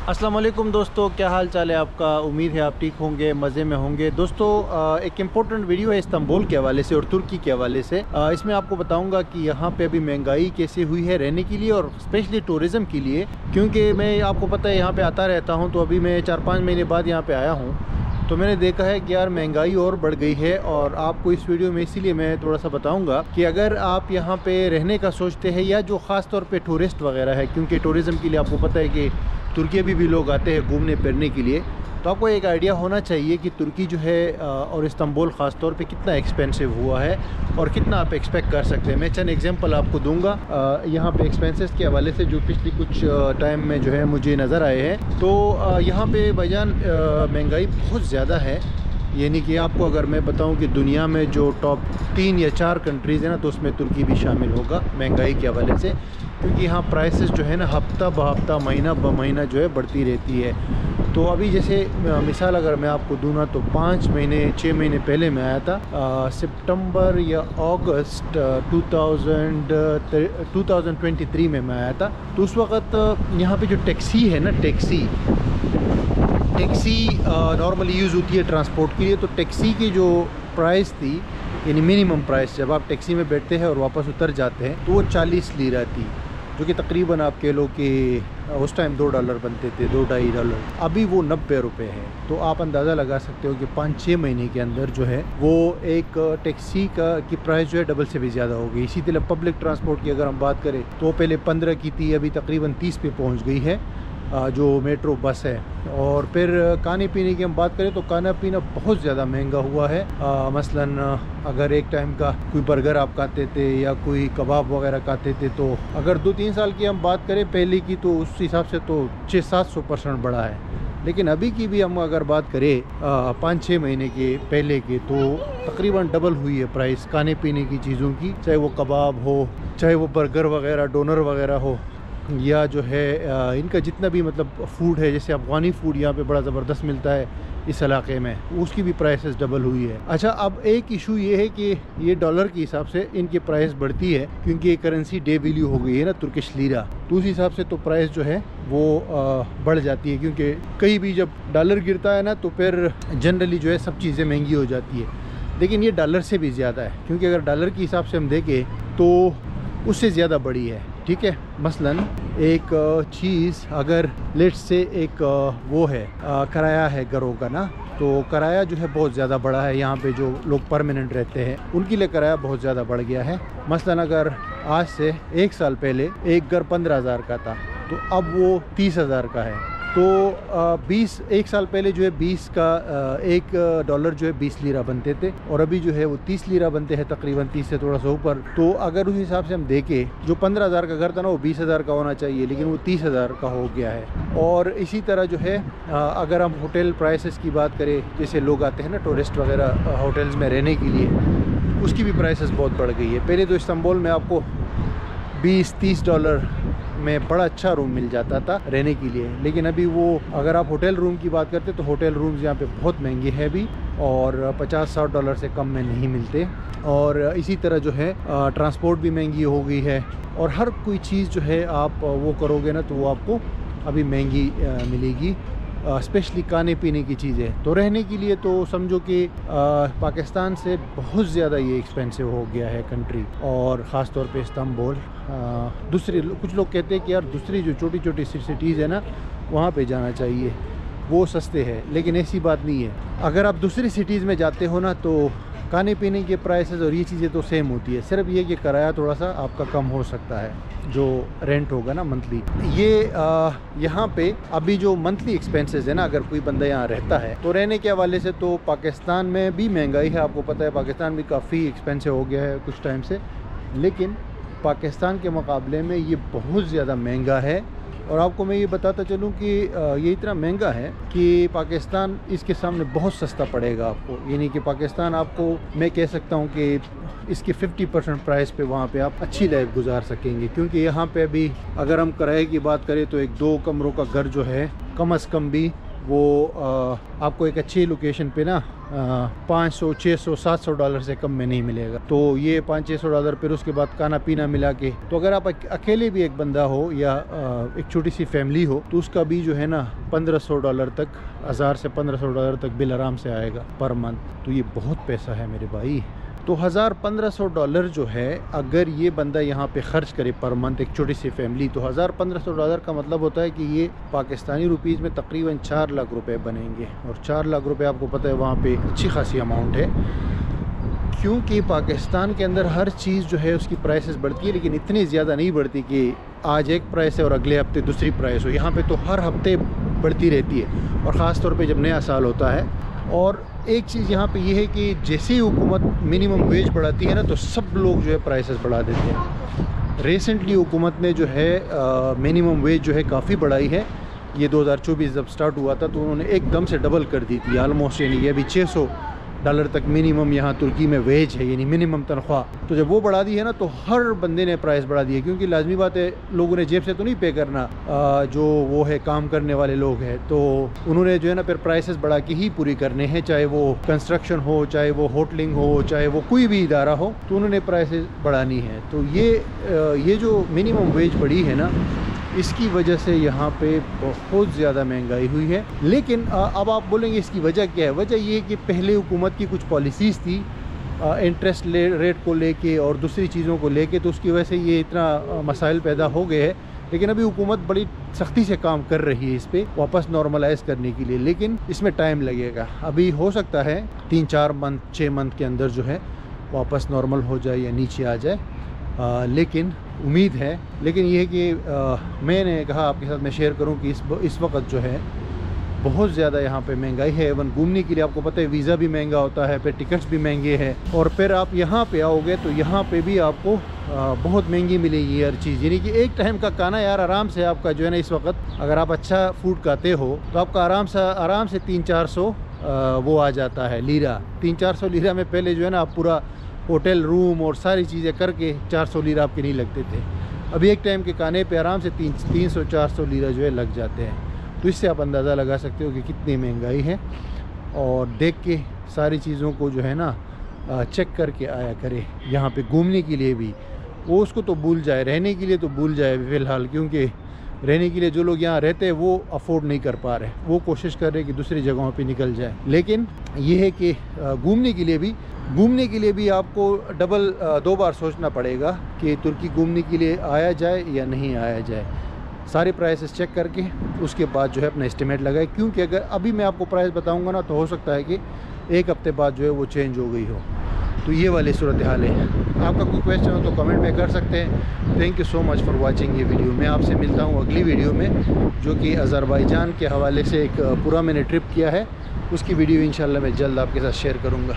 अस्सलाम वालेकुम दोस्तों, क्या हाल चाल है आपका। उम्मीद है आप ठीक होंगे, मज़े में होंगे। दोस्तों एक इम्पोर्टेंट वीडियो है इस्तांबुल के हवाले से और तुर्की के हवाले से। इसमें आपको बताऊंगा कि यहाँ पे अभी महंगाई कैसे हुई है रहने के लिए और स्पेशली टूरिज़म के लिए, क्योंकि मैं आपको पता है यहाँ पे आता रहता हूँ। तो अभी मैं 4-5 महीने बाद यहाँ पे आया हूँ, तो मैंने देखा है कि यार महंगाई और बढ़ गई है। और आपको इस वीडियो में इसीलिए मैं थोड़ा सा बताऊंगा कि अगर आप यहाँ पे रहने का सोचते हैं या जो ख़ास तौर पे टूरिस्ट वगैरह है, क्योंकि टूरिज़म के लिए आपको पता है कि तुर्की भी लोग आते हैं घूमने फिरने के लिए, तो आपको एक आइडिया होना चाहिए कि तुर्की जो है और इस्तांबुल ख़ास तौर पे कितना एक्सपेंसिव हुआ है और कितना आप एक्सपेक्ट कर सकते हैं। मैं चंद एग्जांपल आपको दूंगा यहाँ पे एक्सपेंसेस के हवाले से जो पिछली कुछ टाइम में जो है मुझे नज़र आए हैं। तो यहाँ पे भाईजान महंगाई बहुत ज़्यादा है। यानी कि आपको अगर मैं बताऊं कि दुनिया में जो टॉप 3 या 4 कंट्रीज़ हैं ना, तो उसमें तुर्की भी शामिल होगा महंगाई के हवाले से, क्योंकि यहाँ प्राइसेस जो है ना हफ्ता ब हफ्ता महीना ब महीना जो है बढ़ती रहती है। तो अभी जैसे मिसाल अगर मैं आपको दूँ ना, तो 5 महीने 6 महीने पहले मैं आया था, सितंबर या अगस्त 2023 में मैं आया था। तो उस वक़्त यहाँ पे जो टैक्सी है ना, टैक्सी नॉर्मली यूज़ होती है ट्रांसपोर्ट के लिए। तो टैक्सी की जो प्राइस थी, यानी मिनिमम प्राइस, जब आप टैक्सी में बैठते हैं और वापस उतर जाते हैं, तो वो 40 लीरा थी, जो कि तकरीबन आप कह लो कि उस टाइम $2 बनते थे, $2-2.5। अभी वो 90 रुपये है। तो आप अंदाज़ा लगा सकते हो कि 5-6 महीने के अंदर जो है वो एक टैक्सी की प्राइस जो है डबल से भी ज़्यादा हो गई। इसी तरह पब्लिक ट्रांसपोर्ट की अगर हम बात करें तो पहले 15 की थी, अभी तकरीबन 30 पे पहुँच गई है जो मेट्रो बस है। और फिर खाने पीने की हम बात करें तो खाना पीना बहुत ज़्यादा महंगा हुआ है। मसलन अगर एक टाइम का कोई बर्गर आप खाते थे या कोई कबाब वगैरह खाते थे, तो अगर 2-3 साल की हम बात करें पहले की, तो उस हिसाब से तो 600-700% बढ़ा है। लेकिन अभी की भी हम अगर बात करें 5-6 महीने के पहले के, तो तकरीबन डबल हुई है प्राइस खाने पीने की चीज़ों की, चाहे वो कबाब हो, चाहे वो बर्गर वगैरह, डोनर वगैरह हो, या जो है इनका जितना भी मतलब फ़ूड है, जैसे अफ़गानी फ़ूड यहाँ पे बड़ा ज़बरदस्त मिलता है इस इलाके में, उसकी भी प्राइसेस डबल हुई है। अच्छा, अब एक इशू ये है कि ये डॉलर के हिसाब से इनकी प्राइस बढ़ती है, क्योंकि ये करेंसी डे वैल्यू हो गई है ना, तुर्किश लीरा। तो उस हिसाब से तो प्राइस जो है वो बढ़ जाती है, क्योंकि कहीं भी जब डॉलर गिरता है ना, तो फिर जनरली जो है सब चीज़ें महंगी हो जाती है। लेकिन ये डॉलर से भी ज़्यादा है, क्योंकि अगर डॉलर के हिसाब से हम देखें तो उससे ज़्यादा बड़ी है। ठीक है, मसलन एक चीज़ अगर लेट्स से एक वो है किराया है घरों का ना, तो किराया जो है बहुत ज़्यादा बढ़ा है। यहाँ पे जो लोग परमानेंट रहते हैं उनके लिए किराया बहुत ज़्यादा बढ़ गया है। मसलन अगर आज से 1 साल पहले एक घर 15,000 का था, तो अब वो 30,000 का है। तो 1 साल पहले जो है 20 का $1 जो है 20 लीरा बनते थे, और अभी जो है वो 30 लीरा बनते हैं, तकरीबन 30 से थोड़ा सा ऊपर। तो अगर उस हिसाब से हम देखें, जो 15,000 का घर था ना, वो 20,000 का होना चाहिए, लेकिन वो 30,000 का हो गया है। और इसी तरह जो है अगर हम होटल प्राइसेस की बात करें, जैसे लोग आते हैं ना टूरिस्ट वगैरह होटल्स में रहने के लिए, उसकी भी प्राइसेस बहुत बढ़ गई है। पहले तो इस्तांबुल में आपको $20-30 में बड़ा अच्छा रूम मिल जाता था रहने के लिए, लेकिन अभी वो अगर आप होटल रूम की बात करते तो होटल रूम्स यहाँ पे बहुत महंगे हैं अभी, और $50-60 से कम में नहीं मिलते। और इसी तरह जो है ट्रांसपोर्ट भी महंगी हो गई है, और हर कोई चीज़ जो है आप वो करोगे ना, तो वो आपको अभी महंगी मिलेगी, स्पेशली खाने पीने की चीज़ें। तो रहने के लिए तो समझो कि पाकिस्तान से बहुत ज़्यादा ये एक्सपेंसिव हो गया है कंट्री, और ख़ास तौर पे इस्तांबुल। दूसरी कुछ लोग कहते हैं कि यार दूसरी जो छोटी छोटी सिटीज़ है ना, वहाँ पे जाना चाहिए, वो सस्ते हैं, लेकिन ऐसी बात नहीं है। अगर आप दूसरी सिटीज़ में जाते हो ना, तो खाने पीने के प्राइसेस और ये चीज़ें तो सेम होती है, सिर्फ ये कि किराया थोड़ा सा आपका कम हो सकता है, जो रेंट होगा ना मंथली। ये यहाँ पे अभी जो मंथली एक्सपेंसेस है ना, अगर कोई बंदा यहाँ रहता है, तो रहने के हवाले से तो पाकिस्तान में भी महंगाई है। आपको पता है पाकिस्तान भी काफ़ी एक्सपेंसिव हो गया है कुछ टाइम से, लेकिन पाकिस्तान के मुकाबले में ये बहुत ज़्यादा महंगा है। और आपको मैं ये बताता चलूँ कि ये इतना महंगा है कि पाकिस्तान इसके सामने बहुत सस्ता पड़ेगा आपको। यानी कि पाकिस्तान आपको मैं कह सकता हूँ कि इसके 50% प्राइस पे वहाँ पे आप अच्छी लाइफ गुजार सकेंगे, क्योंकि यहाँ पे अभी अगर हम किराए की बात करें तो एक 2 कमरों का घर जो है कम से कम भी वो आपको एक अच्छी लोकेशन पे ना $500, $600, $700 से कम में नहीं मिलेगा। तो ये $500-600, फिर उसके बाद खाना पीना मिला के, तो अगर आप अकेले भी एक बंदा हो या एक छोटी सी फैमिली हो तो उसका भी जो है ना $1500 तक, 1000 से $1500 तक बिल आराम से आएगा पर मंथ। तो ये बहुत पैसा है मेरे भाई। तो $1500 जो है अगर ये बंदा यहाँ पे ख़र्च करे पर मंथ, एक छोटी सी फैमिली, तो $1500 का मतलब होता है कि ये पाकिस्तानी रुपीज़ में तकरीबन 4 लाख रुपए बनेंगे। और 4 लाख रुपए आपको पता है वहाँ पे अच्छी खासी अमाउंट है, क्योंकि पाकिस्तान के अंदर हर चीज़ जो है उसकी प्राइसेस बढ़ती है, लेकिन इतनी ज़्यादा नहीं बढ़ती कि आज एक प्राइस है और अगले हफ्ते दूसरी प्राइस हो। यहाँ पे तो हर हफ्ते बढ़ती रहती है, और ख़ास तौर पे जब नया साल होता है। और एक चीज़ यहाँ पे ये है कि जैसे ही हुकूमत मिनिमम वेज बढ़ाती है ना, तो सब लोग जो है प्राइसेस बढ़ा देते हैं। रिसेंटली हुकूमत ने जो है मिनिमम वेज जो है काफ़ी बढ़ाई है। ये 2024 जब स्टार्ट हुआ था तो उन्होंने एकदम से डबल कर दी थी आलमोस्ट, यानी कि अभी $600 तक मिनिमम यहाँ तुर्की में वेज है, यानी मिनिमम तनख्वाह। तो जब वो बढ़ा दी है ना, तो हर बंदे ने प्राइस बढ़ा दी है, क्योंकि लाजमी बात है लोगों ने जेब से तो नहीं पे करना, जो वो है काम करने वाले लोग हैं, तो उन्होंने जो है ना फिर प्राइसेस बढ़ा के ही पूरी करने हैं, चाहे वो कंस्ट्रक्शन हो, चाहे वो होटलिंग हो, चाहे वो कोई भी इदारा हो, तो उन्होंने प्राइसेस बढ़ानी है। तो ये जो मिनिमम वेज बढ़ी है ना, इसकी वजह से यहाँ पे बहुत ज़्यादा महंगाई हुई है। लेकिन अब आप बोलेंगे इसकी वजह क्या है? वजह ये है कि पहले हुकूमत की कुछ पॉलिसीज़ थी इंटरेस्ट रेट को लेके और दूसरी चीज़ों को लेके, तो उसकी वजह से ये इतना मसाइल पैदा हो गए हैं। लेकिन अभी हुकूमत बड़ी सख्ती से काम कर रही है इस पर वापस नॉर्मलाइज़ करने के लिए, लेकिन इसमें टाइम लगेगा। अभी हो सकता है 3-4 मंथ 6 मंथ के अंदर जो है वापस नॉर्मल हो जाए या नीचे आ जाए, लेकिन उम्मीद है। लेकिन ये है कि मैंने कहा आपके साथ मैं शेयर करूं कि इस वक्त जो है बहुत ज़्यादा यहाँ पे महंगाई है। इवन घूमने के लिए आपको पता है वीज़ा भी महंगा होता है, फिर टिकट्स भी महंगे हैं, और फिर आप यहाँ पे आओगे तो यहाँ पे भी आपको बहुत महंगी मिलेगी हर चीज़। यानी कि एक टाइम का खाना यार आराम से आपका जो है ना, इस वक्त अगर आप अच्छा फूड खाते हो तो आपका आराम से 300-400 वो आ जाता है लीरा। 300-400 लीरा में पहले जो है ना आप पूरा होटल रूम और सारी चीज़ें करके 400 लीरा आपके नहीं लगते थे। अभी एक टाइम के खाने पे आराम से 300-400 लीरा जो है लग जाते हैं। तो इससे आप अंदाज़ा लगा सकते हो कि कितनी महंगाई है। और देख के सारी चीज़ों को जो है ना चेक करके आया करे। यहाँ पे घूमने के लिए भी वो उसको तो भूल जाए, रहने के लिए तो भूल जाए फ़िलहाल, क्योंकि रहने के लिए जो लोग यहाँ रहते हैं वो अफोर्ड नहीं कर पा रहे, वो कोशिश कर रहे हैं कि दूसरी जगहों पे निकल जाए। लेकिन ये है कि घूमने के लिए भी आपको डबल 2 बार सोचना पड़ेगा कि तुर्की घूमने के लिए आया जाए या नहीं आया जाए। सारे प्राइसेस चेक करके उसके बाद जो है अपना एस्टिमेट लगाए, क्योंकि अगर अभी मैं आपको प्राइस बताऊंगा ना तो हो सकता है कि एक हफ्ते बाद जो है वो चेंज हो गई हो। तो ये वाली सूरत हाल है। आपका कोई क्वेश्चन हो तो कमेंट में कर सकते हैं। Thank you so much for watching ये वीडियो। मैं आपसे मिलता हूँ अगली वीडियो में, जो कि अज़रबैजान के हवाले से एक पूरा मैंने ट्रिप किया है, उसकी वीडियो इंशाल्लाह मैं जल्द आपके साथ शेयर करूँगा।